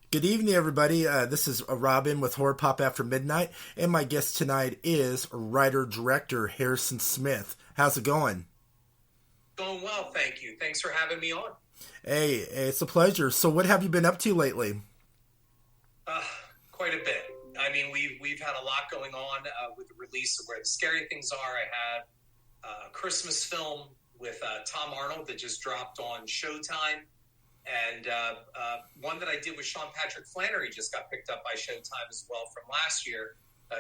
Good evening, everybody. This is Robin with Horror Pop After Midnight, and my guest tonight is writer-director Harrison Smith. How's it going? Going well, thank you. Thanks for having me on. Hey, it's a pleasure. So, what have you been up to lately? Uh, Quite a bit. I mean, we've had a lot going on with the release of Where the Scary Things Are. I had a Christmas film with Tom Arnold that just dropped on Showtime, and one that I did with Sean Patrick Flannery just got picked up by Showtime as well from last year.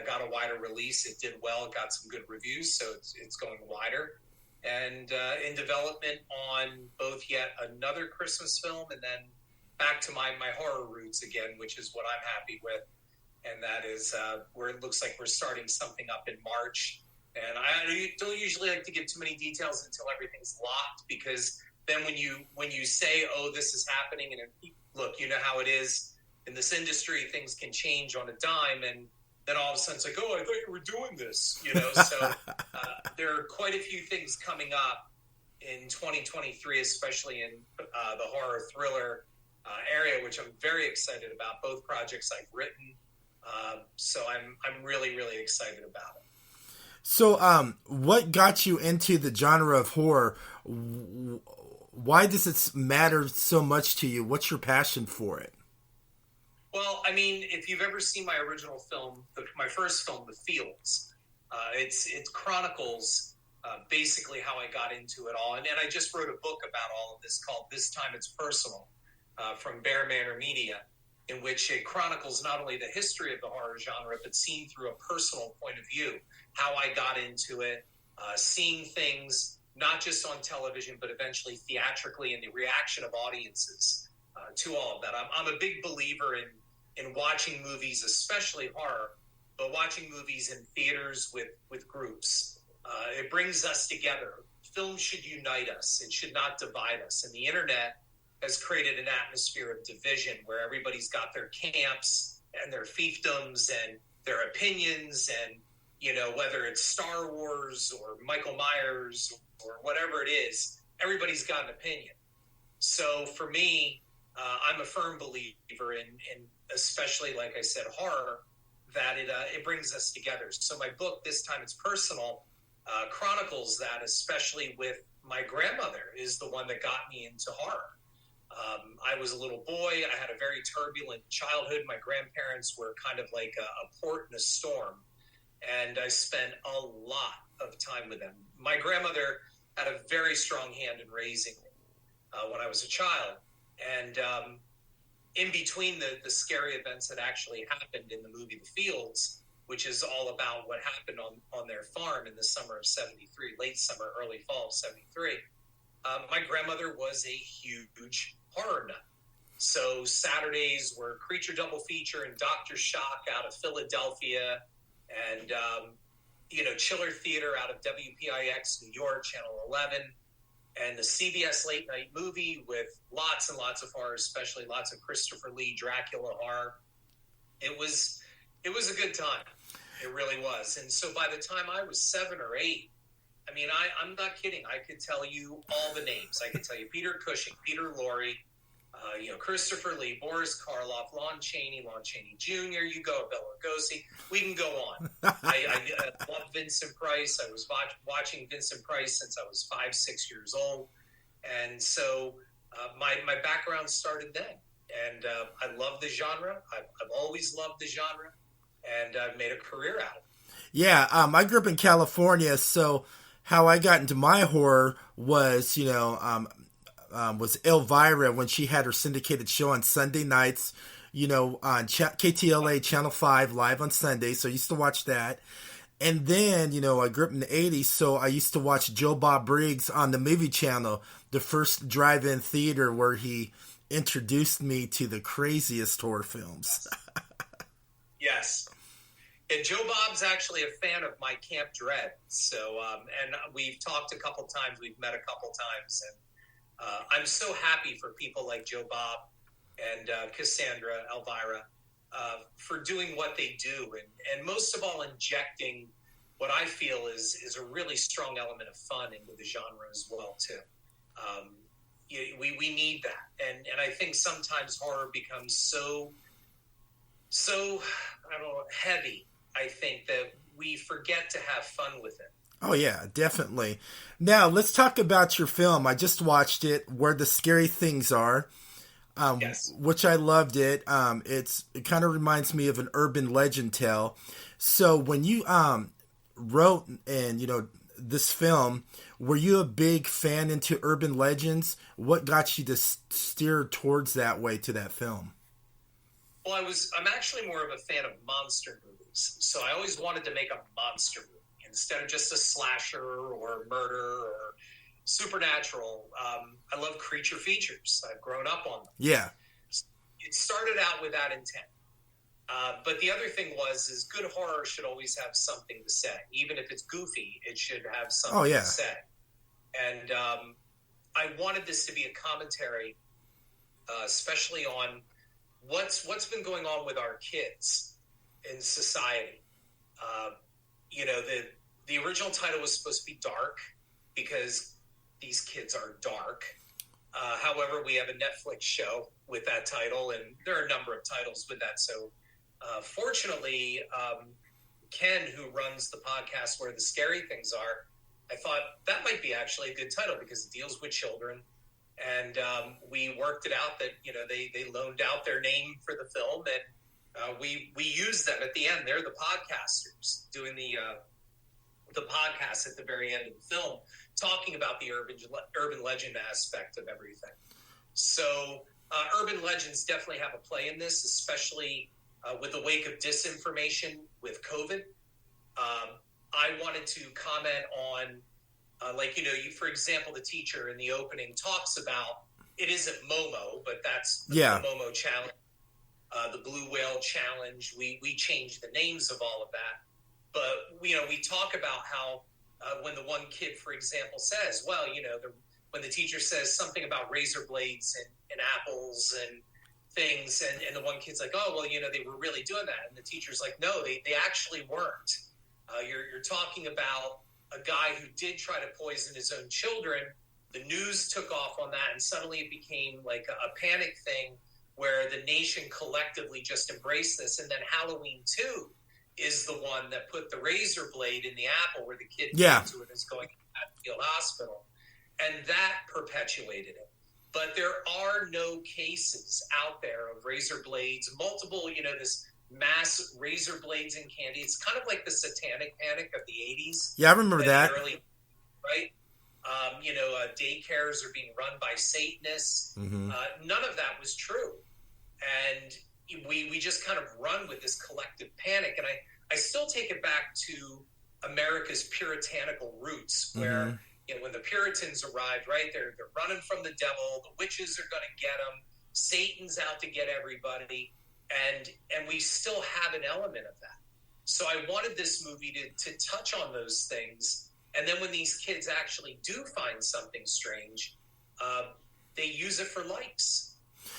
Got a wider release. It did well. Got some good reviews, so it's going wider. And in development on both yet another Christmas film and then back to my horror roots again, which is what I'm happy with. And that is where it looks like we're starting something up in March. And I don't usually like to give too many details until everything's locked, because then when you say, oh, this is happening, and look, you know how it is in this industry, things can change on a dime, and then all of a sudden it's like, oh, I thought you were doing this, you know? So there are quite a few things coming up in 2023, especially in the horror thriller area, which I'm very excited about. Both projects I've written, so I'm really, really excited about it. So, what got you into the genre of horror? Why does it matter so much to you? What's your passion for it? Well, I mean, if you've ever seen my original film, my first film, The Fields, it chronicles basically how I got into it all. And I just wrote a book about all of this called This Time It's Personal, from Bear Manor Media, in which it chronicles not only the history of the horror genre, but seen through a personal point of view, how I got into it, seeing things not just on television, but eventually theatrically, and the reaction of audiences to all of that. I'm a big believer in watching movies, especially horror, but watching movies in theaters with groups. It brings us together. Film should unite us. It should not divide us. And the internet has created an atmosphere of division where everybody's got their camps and their fiefdoms and their opinions, and, you know, whether it's Star Wars or Michael Myers or whatever it is, everybody's got an opinion. So for me, I'm a firm believer in especially, like I said, horror, that it brings us together. So my book, This Time It's Personal, chronicles that, especially with my grandmother is the one that got me into horror. I was a little boy. I had a very turbulent childhood. My grandparents were kind of like a port in a storm, and I spent a lot of time with them. My grandmother had a very strong hand in raising me when I was a child. And in between the scary events that actually happened in the movie The Fields, which is all about what happened on their farm in the summer of 73, late summer, early fall of 73, my grandmother was a huge horror nut. So Saturdays were Creature Double Feature and Dr. Shock out of Philadelphia, and Chiller Theater out of WPIX New York, Channel 11, and the CBS Late Night Movie with lots and lots of horror, especially lots of Christopher Lee Dracula horror. It was a good time. It really was. And so by the time I was 7 or 8, I mean, I'm not kidding. I could tell you all the names. I could tell you Peter Cushing, Peter Lorre, Christopher Lee, Boris Karloff, Lon Chaney Jr., you go, Bela Lugosi. We can go on. I love Vincent Price. I was watching Vincent Price since I was 5, 6 years old. And so my background started then. And I love the genre. I've always loved the genre. And I've made a career out of it. Yeah, I grew up in California, so how I got into my horror was, was Elvira when she had her syndicated show on Sunday nights, on KTLA Channel 5 live on Sunday. So I used to watch that. And then, I grew up in the 80s, so I used to watch Joe Bob Briggs on the movie channel, the first drive-in theater where he introduced me to the craziest horror films. Yes. And Joe Bob's actually a fan of my Camp Dread. So, and we've talked a couple times, we've met a couple times, and I'm so happy for people like Joe Bob and Cassandra, Elvira, for doing what they do, and most of all, injecting what I feel is a really strong element of fun into the genre as well, too. we need that, and I think sometimes horror becomes so I don't know, heavy. I think that we forget to have fun with it. Oh yeah, definitely. Now let's talk about your film. I just watched it, Where the Scary Things Are, Yes. which I loved it. It kind of reminds me of an urban legend tale. So when you wrote and this film, were you a big fan into urban legends? What got you to steer towards that way to that film? Well, I'm actually more of a fan of monster movies. So I always wanted to make a monster movie instead of just a slasher or murder or supernatural. I love creature features. I've grown up on them. Yeah. It started out with that intent. But the other thing is good horror should always have something to say. Even if it's goofy, it should have something to say. And I wanted this to be a commentary, especially on what's been going on with our kids in society. The original title was supposed to be Dark because these kids are dark. However, we have a Netflix show with that title, and there are a number of titles with that. So fortunately, Ken, who runs the podcast Where the Scary Things Are, I thought that might be actually a good title because it deals with children. And we worked it out that, they loaned out their name for the film, and we used them at the end. They're the podcasters doing the podcast at the very end of the film, talking about the urban legend aspect of everything. So urban legends definitely have a play in this, especially with the wake of disinformation with COVID. I wanted to comment on, for example, the teacher in the opening talks about, it isn't Momo, but that's the Momo challenge, the Blue Whale challenge. We changed the names of all of that. But, we talk about how when the one kid, for example, says, when the teacher says something about razor blades and apples and things, and the one kid's like, they were really doing that. And the teacher's like, no, they actually weren't. You're talking about a guy who did try to poison his own children. The news took off on that, and suddenly it became like a panic thing where the nation collectively just embraced this. And then Halloween 2 is the one that put the razor blade in the apple where the kid into it is going to Hatfield Hospital. And that perpetuated it. But there are no cases out there of razor blades, multiple, this mass razor blades in candy. It's kind of like the satanic panic of the 80s. Yeah, I remember that. Right? Daycares are being run by Satanists. Mm-hmm. None of that was true. And we just kind of run with this collective panic. And I still take it back to America's puritanical roots, where when the Puritans arrived, right, they're running from the devil. The witches are going to get them. Satan's out to get everybody. And we still have an element of that. So I wanted this movie to touch on those things. And then when these kids actually do find something strange, they use it for likes,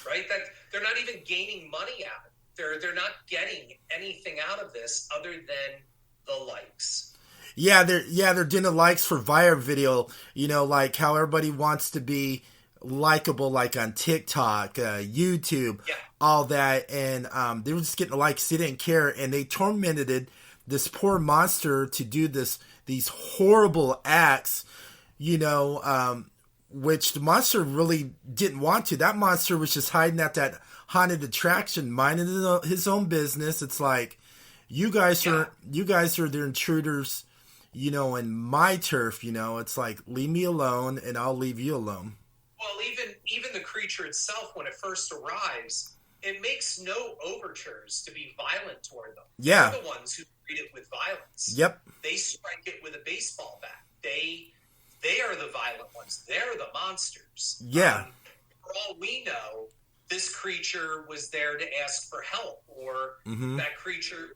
right? That they're not even gaining money out of it. They're not getting anything out of this other than the likes. Yeah, they're doing the likes for viral video, like how everybody wants to be likable, like on TikTok, YouTube, all that, and they were just getting the likes. They didn't care, and they tormented this poor monster to do these horrible acts, which the monster really didn't want to. That monster was just hiding at that haunted attraction, minding his own business. It's like, you guys are the intruders, in my turf. It's like, leave me alone, and I'll leave you alone. Well, even the creature itself, when it first arrives, it makes no overtures to be violent toward them. Yeah. They're the ones who treat it with violence. Yep. They strike it with a baseball bat. They are the violent ones. They're the monsters. Yeah. For all we know, this creature was there to ask for help, or that creature,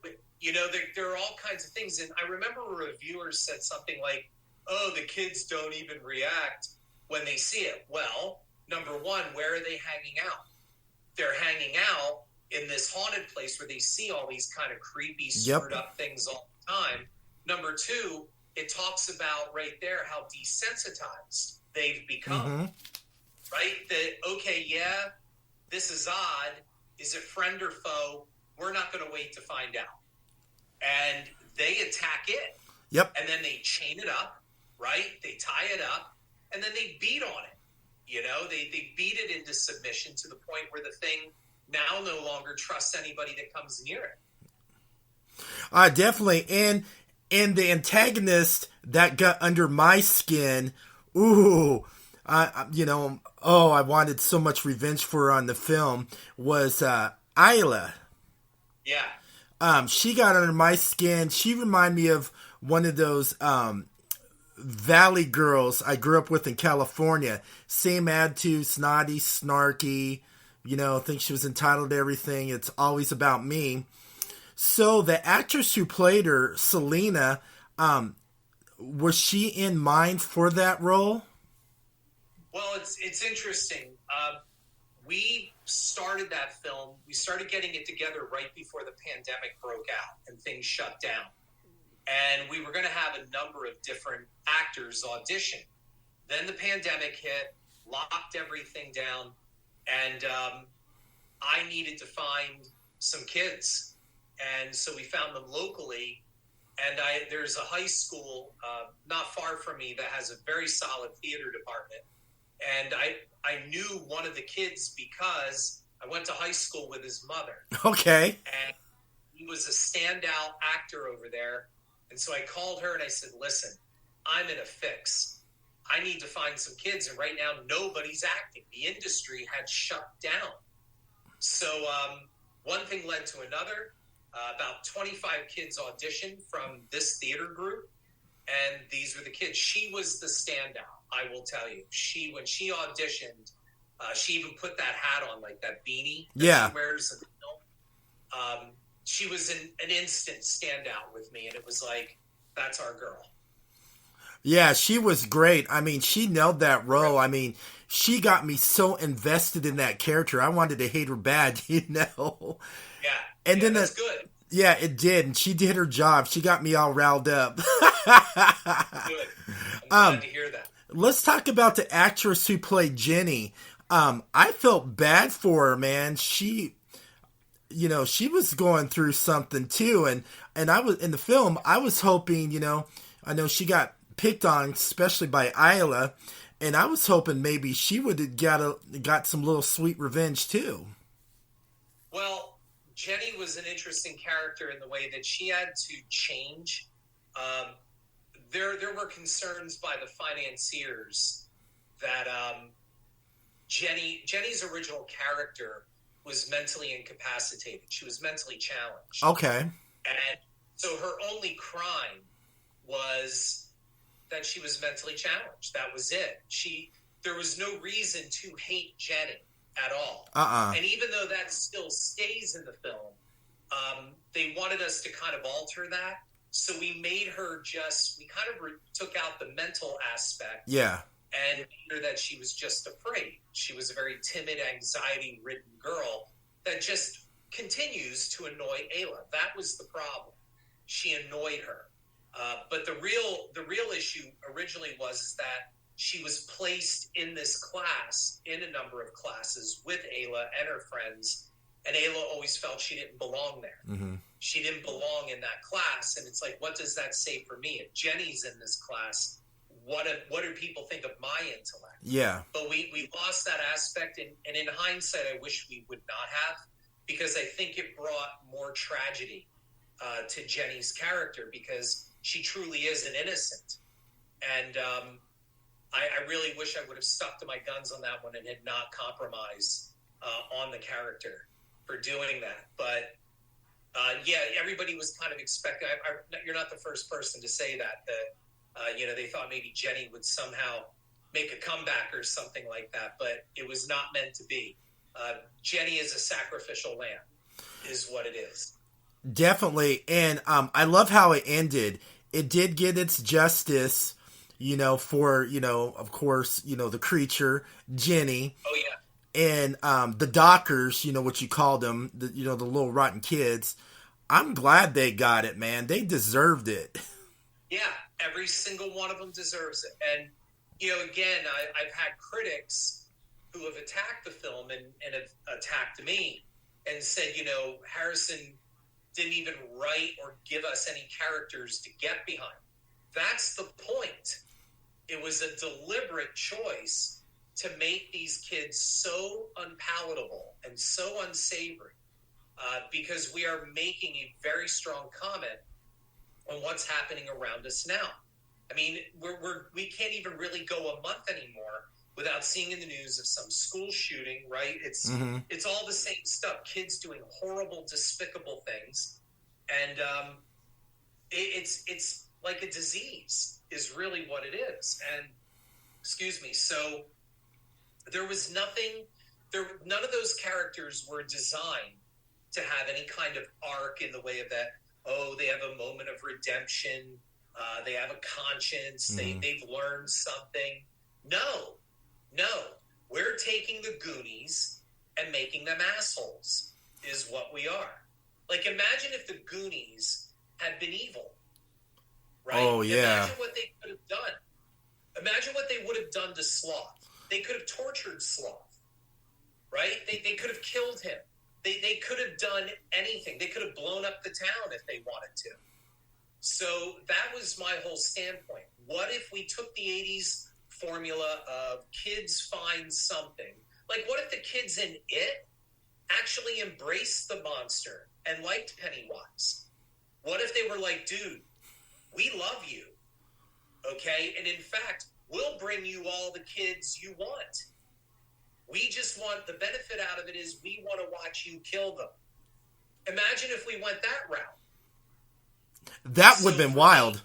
there are all kinds of things. And I remember a reviewer said something like, oh, the kids don't even react when they see it. Well, number one, where are they hanging out? They're hanging out in this haunted place where they see all these kind of creepy, screwed up things all the time. Number two, it talks about right there how desensitized they've become. right? That, okay, yeah, this is odd. Is it friend or foe? We're not going to wait to find out. And they attack it. Yep. And then they chain it up, right? They tie it up, and then they beat on it. You know, they beat it into submission to the point where the thing now no longer trusts anybody that comes near it. Definitely. And the antagonist that got under my skin, ooh, I wanted so much revenge for her on the film, was Isla. Yeah. She got under my skin. She reminded me of one of those Valley girls I grew up with in California. Same attitude, snotty, snarky, think she was entitled to everything. It's always about me. So the actress who played her, Selena, was she in mind for that role? Well, it's interesting. We started that film. We started getting it together right before the pandemic broke out and things shut down. And we were going to have a number of different actors audition. Then the pandemic hit, locked everything down, and I needed to find some kids. And so we found them locally. And there's a high school not far from me that has a very solid theater department. And I knew one of the kids because I went to high school with his mother. Okay. And he was a standout actor over there. And so I called her and I said, listen, I'm in a fix. I need to find some kids. And right now, nobody's acting. The industry had shut down. So one thing led to another. About 25 kids auditioned from this theater group. And these were the kids. She was the standout, I will tell you. When she auditioned, she even put that hat on, like that beanie that she wears in the film. She was an instant standout with me, and it was like, that's our girl. Yeah, she was great. I mean, she nailed that role. I mean, she got me so invested in that character. I wanted to hate her bad, Yeah. And then that's good. Yeah, it did. And she did her job. She got me all riled up. Good. I'm glad to hear that. Let's talk about the actress who played Jenny. I felt bad for her, man. She was going through something too. And I was in the film, I was hoping, I know she got picked on, especially by Isla. And I was hoping maybe she would have got some little sweet revenge too. Well, Jenny was an interesting character in the way that she had to change. There were concerns by the financiers that Jenny's original character was mentally incapacitated. She was mentally challenged. Okay. And so her only crime was that she was mentally challenged. That was it. There was no reason to hate Jenny at all. And even though that still stays in the film, they wanted us to kind of alter that. So we made her we kind of took out the mental aspect. Yeah. And made her that she was just afraid. She was a very timid, anxiety-ridden girl that just continues to annoy Ayla. That was the problem. She annoyed her. But the real issue originally was that she was placed in this class, in a number of classes, with Ayla and her friends, and Ayla always felt she didn't belong there. Mm-hmm. She didn't belong in that class, and it's like, what does that say for me? If Jenny's in this class, what do people think of my intellect? Yeah. But we lost that aspect, and in hindsight, I wish we would not have, because I think it brought more tragedy to Jenny's character, because she truly is an innocent. And I really wish I would have stuck to my guns on that one and had not compromised on the character for doing that. But everybody was kind of expecting. You're not the first person to say that they thought maybe Jenny would somehow make a comeback or something like that, but it was not meant to be. Jenny is a sacrificial lamb, is what it is. Definitely. And I love how it ended. It did get its justice, for, of course, the creature, Jenny. Oh, yeah. And the dockers, what you called them, the little rotten kids. I'm glad they got it, man. They deserved it. Yeah, every single one of them deserves it. And, again, I've had critics who have attacked the film and have attacked me and said, Harrison didn't even write or give us any characters to get behind. That's the point. It was a deliberate choice to make these kids so unpalatable and so unsavory, because we are making a very strong comment on what's happening around us now. I mean, we can't even really go a month anymore without seeing in the news of some school shooting, right? It's all the same stuff. Kids doing horrible, despicable things, and it's like a disease is really what it is. And excuse me, so there was nothing. None of those characters were designed to have any kind of arc in the way of that. Oh, they have a moment of redemption. They have a conscience. They've learned something. No. We're taking the Goonies and making them assholes is what we are. Like, imagine if the Goonies had been evil, right? Oh, yeah. Imagine what they could have done. Imagine what they would have done to Sloth. They could have tortured Sloth, right? They could have killed him. They could have done anything. They could have blown up the town if they wanted to. So that was my whole standpoint. What if we took the 80s formula of kids find something? Like, what if the kids in It actually embraced the monster and liked Pennywise? What if they were like, dude, we love you, okay? And in fact, we'll bring you all the kids you want. We just want, the benefit out of it is we want to watch you kill them. Imagine if we went that route. That would have been wild.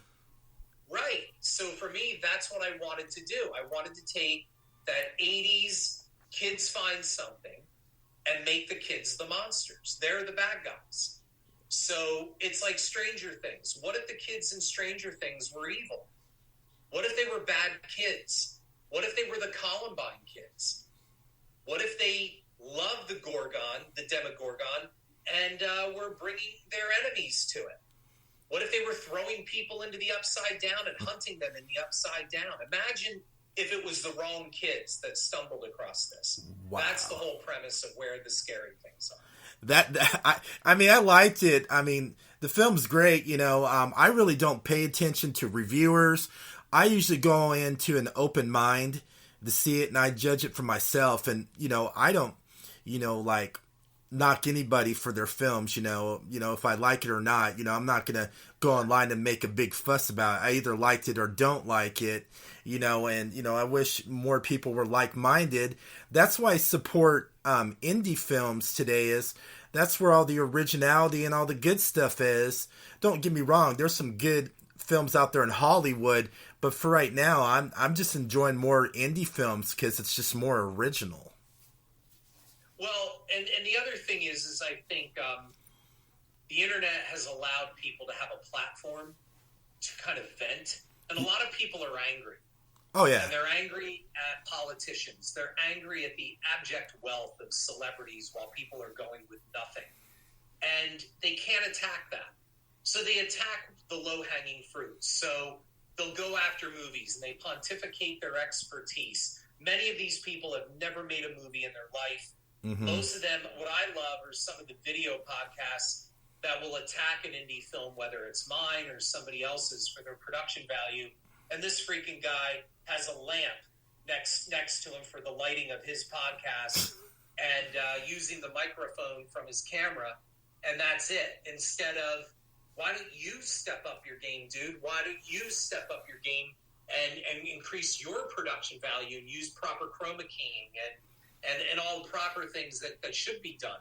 Right. So for me, that's what I wanted to do. I wanted to take that 80s kids find something and make the kids the monsters. They're the bad guys. So it's like Stranger Things. What if the kids in Stranger Things were evil? What if they were bad kids? What if they were the Columbine kids? What if they loved the Gorgon, the Demogorgon, and were bringing their enemies to it? What if they were throwing people into the Upside Down and hunting them in the Upside Down? Imagine if it was the wrong kids that stumbled across this. Wow. That's the whole premise of where the scary things are. I liked it. I mean, the film's great. I really don't pay attention to reviewers. I usually go into an open mind to see it, and I judge it for myself. And I don't, knock anybody for their films. If I like it or not. I'm not gonna go online and make a big fuss about it. I either liked it or don't like it. And I wish more people were like-minded. That's why I support indie films today. That's where all the originality and all the good stuff is. Don't get me wrong. There's some good films out there in Hollywood, but for right now, I'm just enjoying more indie films because it's just more original. Well, and the other thing is I think the internet has allowed people to have a platform to kind of vent, and a lot of people are angry. Oh, yeah. And they're angry at politicians. They're angry at the abject wealth of celebrities while people are going with nothing. And they can't attack that. So they attack the low-hanging fruit. So they'll go after movies, and they pontificate their expertise. Many of these people have never made a movie in their life. Mm-hmm. Most of them, what I love are some of the video podcasts that will attack an indie film, whether it's mine or somebody else's, for their production value. And this freaking guy has a lamp next to him for the lighting of his podcast and using the microphone from his camera. And that's it. Instead of, why don't you step up your game, dude? Why don't you step up your game and increase your production value and use proper chroma keying and all the proper things that should be done?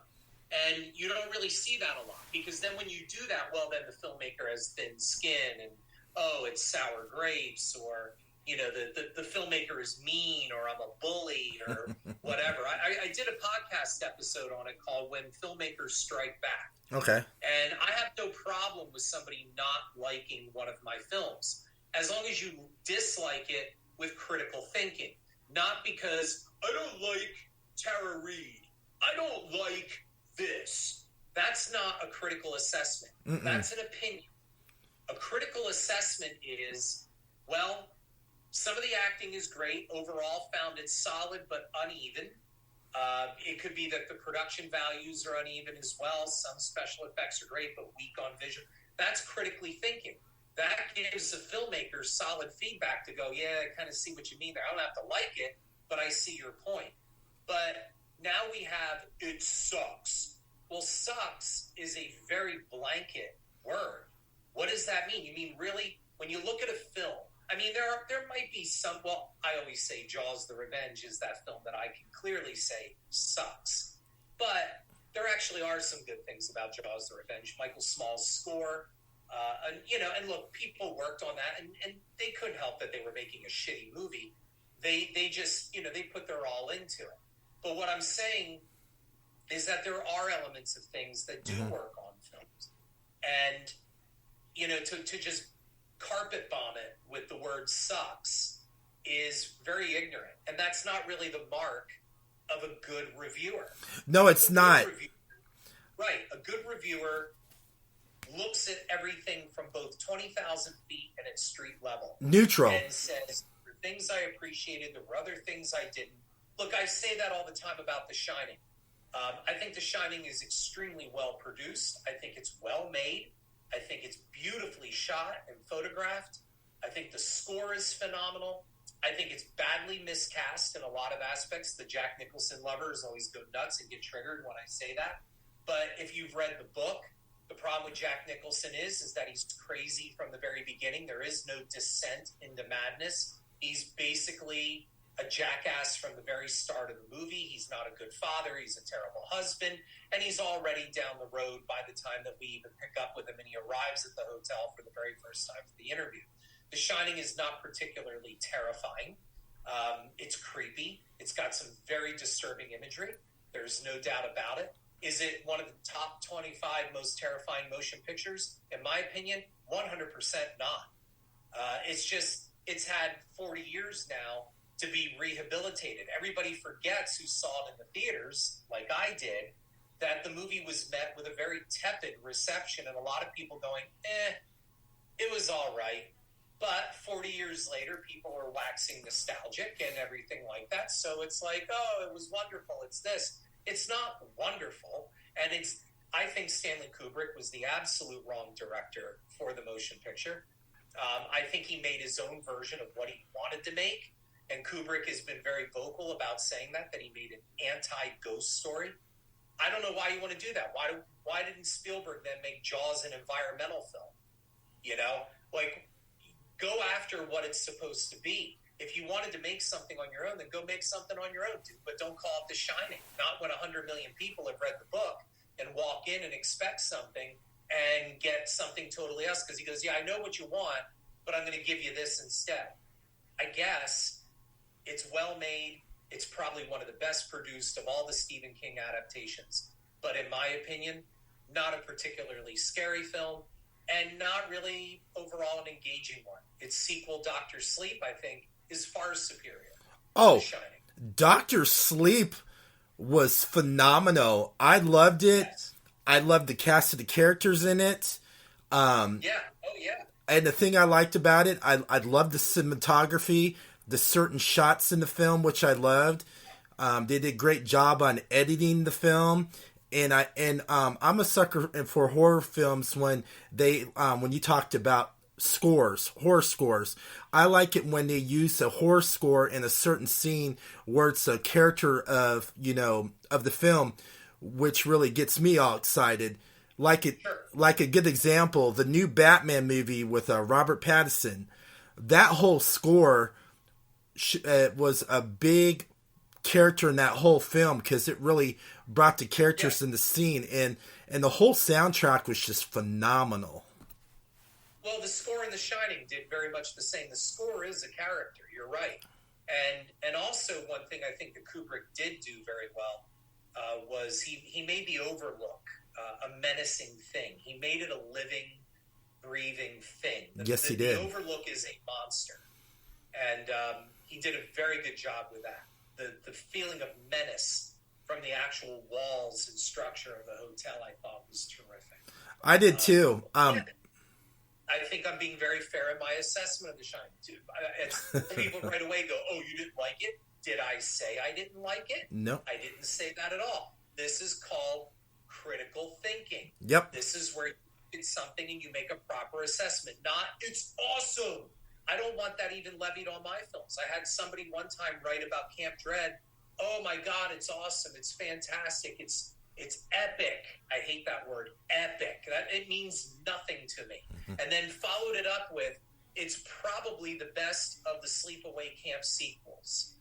And you don't really see that a lot, because then when you do that, well, then the filmmaker has thin skin and, oh, it's sour grapes, or, the filmmaker is mean, or I'm a bully, or whatever. I did a podcast episode on it called When Filmmakers Strike Back. Okay. And I have no problem with somebody not liking one of my films, as long as you dislike it with critical thinking. Not because, I don't like Tara Reid, I don't like this. That's not a critical assessment. Mm-mm. That's an opinion. A critical assessment is, well, some of the acting is great. Overall, found it solid but uneven. It could be that the production values are uneven as well. Some special effects are great, but weak on vision. That's critically thinking. That gives the filmmaker solid feedback to go, yeah, I kind of see what you mean there. I don't have to like it, but I see your point. But now we have, it sucks. Well, sucks is a very blanket word. What does that mean? You mean really, when you look at a film, I mean, there might be some, well, I always say Jaws the Revenge is that film that I can clearly say sucks. But there actually are some good things about Jaws the Revenge. Michael Small's score, and look, people worked on that, and they couldn't help that they were making a shitty movie. They just, they put their all into it. But what I'm saying is that there are elements of things that do work on films. And, to just carpet bomb it with the word sucks is very ignorant. And that's not really the mark of a good reviewer. No, it's not. Right. A good reviewer looks at everything from both 20,000 feet and at street level. Neutral. And says, there were things I appreciated, there were other things I didn't. Look, I say that all the time about The Shining. I think The Shining is extremely well produced. I think it's well made. I think it's beautifully shot and photographed. I think the score is phenomenal. I think it's badly miscast in a lot of aspects. The Jack Nicholson lovers always go nuts and get triggered when I say that. But if you've read the book, the problem with Jack Nicholson is that he's crazy from the very beginning. There is no descent into madness. He's basically a jackass from the very start of the movie. He's not a good father. He's a terrible husband. And he's already down the road by the time that we even pick up with him and he arrives at the hotel for the very first time for the interview. The Shining is not particularly terrifying. It's creepy. It's got some very disturbing imagery. There's no doubt about it. Is it one of the top 25 most terrifying motion pictures? In my opinion, 100% not. It's had 40 years now to be rehabilitated. Everybody forgets who saw it in the theaters, like I did, that the movie was met with a very tepid reception and a lot of people going, it was all right. But 40 years later, people are waxing nostalgic and everything like that. So it's like, oh, it was wonderful. It's this. It's not wonderful. And I think Stanley Kubrick was the absolute wrong director for the motion picture. I think he made his own version of what he wanted to make. And Kubrick has been very vocal about saying that he made an anti-ghost story. I don't know why you want to do that. Why didn't Spielberg then make Jaws an environmental film? Go after what it's supposed to be. If you wanted to make something on your own, then go make something on your own, dude. But don't call it The Shining. Not when 100 million people have read the book and walk in and expect something and get something totally else. Because he goes, yeah, I know what you want, but I'm going to give you this instead. I guess it's well made. It's probably one of the best produced of all the Stephen King adaptations. But in my opinion, not a particularly scary film and not really overall an engaging one. Its sequel, Dr. Sleep, I think, is far superior to Shining. Dr. Sleep was phenomenal. I loved it. Yes. I loved the cast of the characters in it. Yeah. And the thing I liked about it, I loved the cinematography, the certain shots in the film, which I loved. They did a great job on editing the film. And I'm a sucker for horror films when you talked about horror scores. I like it when they use a horror score in a certain scene where it's a character of the film, which really gets me all excited. Like a good example, the new Batman movie with Robert Pattinson. That whole score was a big character in that whole film because it really brought the characters in the scene, and the whole soundtrack was just phenomenal. Well, the score in The Shining did very much the same. The score is a character. You're right, and also one thing I think that Kubrick did do very well was he made the Overlook a menacing thing. He made it a living, breathing thing. He did. The Overlook is a monster, and he did a very good job with that. The feeling of menace from the actual walls and structure of the hotel, I thought was terrific. I did too. I think I'm being very fair in my assessment of The Shining too. People right away go, "Oh, you didn't like it, Did I say I didn't like it? No. I didn't say that at all. This is called critical thinking. Yep. This is where you look at something and you make a proper assessment. Not, it's awesome. I don't want that even levied on my films. I had somebody one time write about Camp Dread. Oh my God, it's awesome. It's fantastic. It's epic. I hate that word, epic. It means nothing to me. Mm-hmm. And then followed it up with, it's probably the best of the Sleepaway Camp sequels.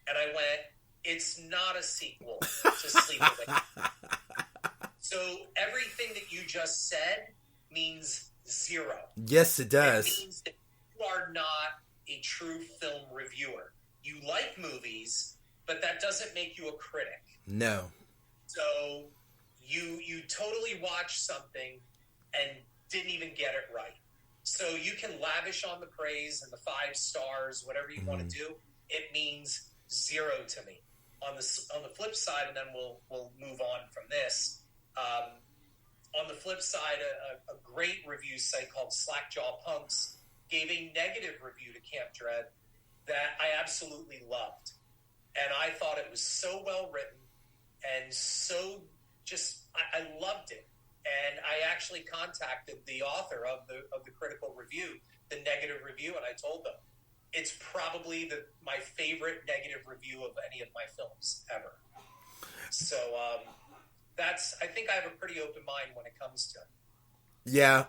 And I went, it's not a sequel to Sleepaway Camp. So everything that you just said means zero. Yes, it does. It means that you are not a true film reviewer. You like movies, but that doesn't make you a critic. No. So you totally watched something and didn't even get it right. So you can lavish on the praise and the 5 stars, whatever you want to do. It means zero to me. On the flip side, and then we'll move on from this. On the flip side, a great review site called Slackjaw Punks gave a negative review to Camp Dread that I absolutely loved. And I thought it was so well written and so just, I loved it. And I actually contacted the author of the critical review, the negative review, and I told them, it's probably my favorite negative review of any of my films ever. So I think I have a pretty open mind when it comes to it. Yeah,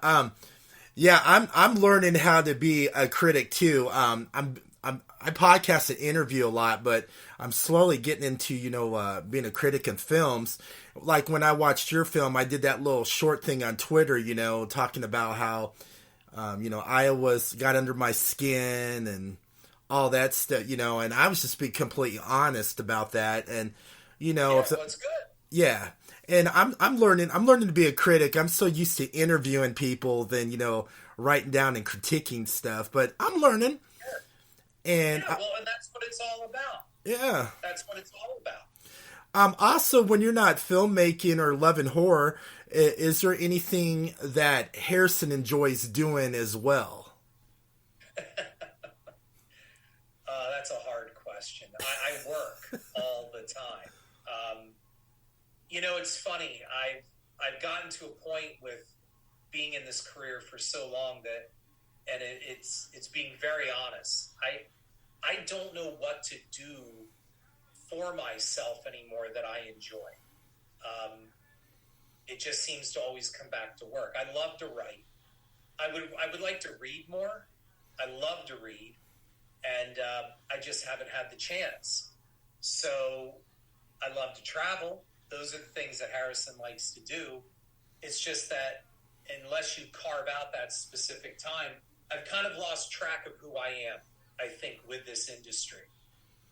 I'm learning how to be a critic too. I podcast and interview a lot, but I'm slowly getting into, being a critic in films. Like when I watched your film, I did that little short thing on Twitter, talking about how, Iowa's got under my skin and all that stuff, and I was just being completely honest about that. And, that's good. Yeah. And I'm learning to be a critic. I'm so used to interviewing people than, writing down and critiquing stuff, but I'm learning. Sure. And and that's what it's all about. Yeah. That's what it's all about. Also, when you're not filmmaking or loving horror, is there anything that Harrison enjoys doing as well? That's a hard question. I work all the time. It's funny. I've gotten to a point with being in this career for so long that, and it's being very honest. I don't know what to do for myself anymore that I enjoy. It just seems to always come back to work. I love to write. I would like to read more. I love to read, and I just haven't had the chance. So I love to travel. Those are the things that Harrison likes to do. It's just that unless you carve out that specific time, I've kind of lost track of who I am, I think, with this industry.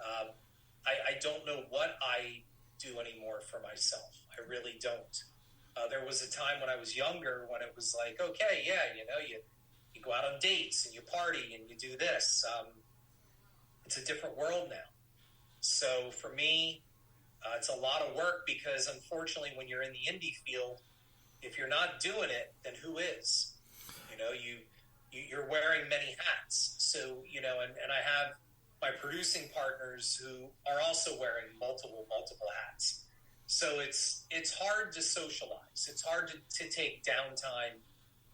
I don't know what I do anymore for myself. I really don't. There was a time when I was younger when it was like, okay, yeah, you go out on dates and you party and you do this. It's a different world now. So for me, it's a lot of work because unfortunately when you're in the indie field, if you're not doing it, then who is? You're wearing many hats. So, and I have my producing partners who are also wearing multiple hats. So it's hard to socialize. It's hard to take downtime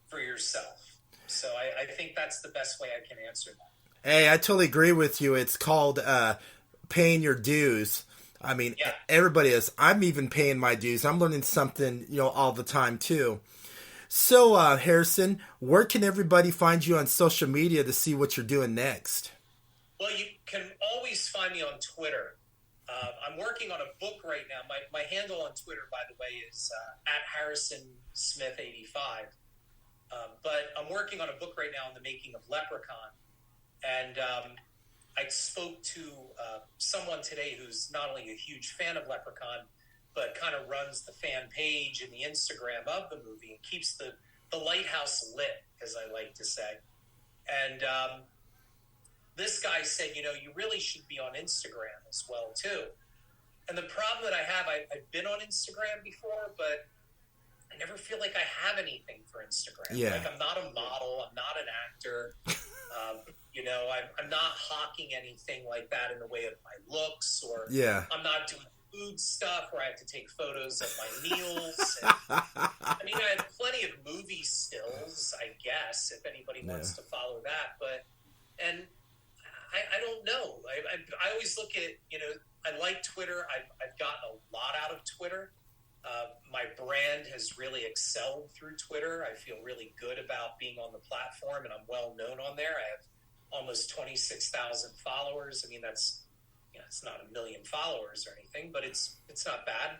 for yourself. So I think that's the best way I can answer that. Hey, I totally agree with you. It's called paying your dues. I mean, yeah. Everybody is. I'm even paying my dues. I'm learning something, all the time too. So, Harrison, where can everybody find you on social media to see what you're doing next? Well, you can always find me on Twitter. I'm working on a book right now. My handle on Twitter, by the way, is @HarrisonSmith85. But I'm working on a book right now on the making of Leprechaun. And I spoke to someone today who's not only a huge fan of Leprechaun, but kind of runs the fan page and the Instagram of the movie and keeps the lighthouse lit, as I like to say. And this guy said, you really should be on Instagram as well, too. And the problem that I have, I've been on Instagram before, but I never feel like I have anything for Instagram. Yeah. Like I'm not a model. I'm not an actor. I'm not hawking anything like that in the way of my looks, or Yeah. I'm not doing food stuff where I have to take photos of my meals. And, I mean, I have plenty of movie stills, I guess, if anybody wants to follow that. And I don't know. I always look at, I like Twitter. I've gotten a lot out of Twitter. My brand has really excelled through Twitter. I feel really good about being on the platform, and I'm well known on there. I have almost 26,000 followers. I mean, that's, it's not 1 million followers or anything, but it's not bad.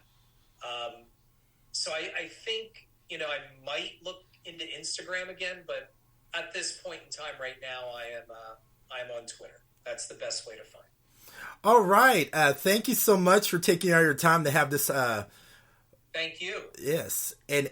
So I think, I might look into Instagram again, but at this point in time right now, I'm on Twitter. That's the best way to find. All right. Thank you so much for taking out your time to have this. Thank you. Yes. And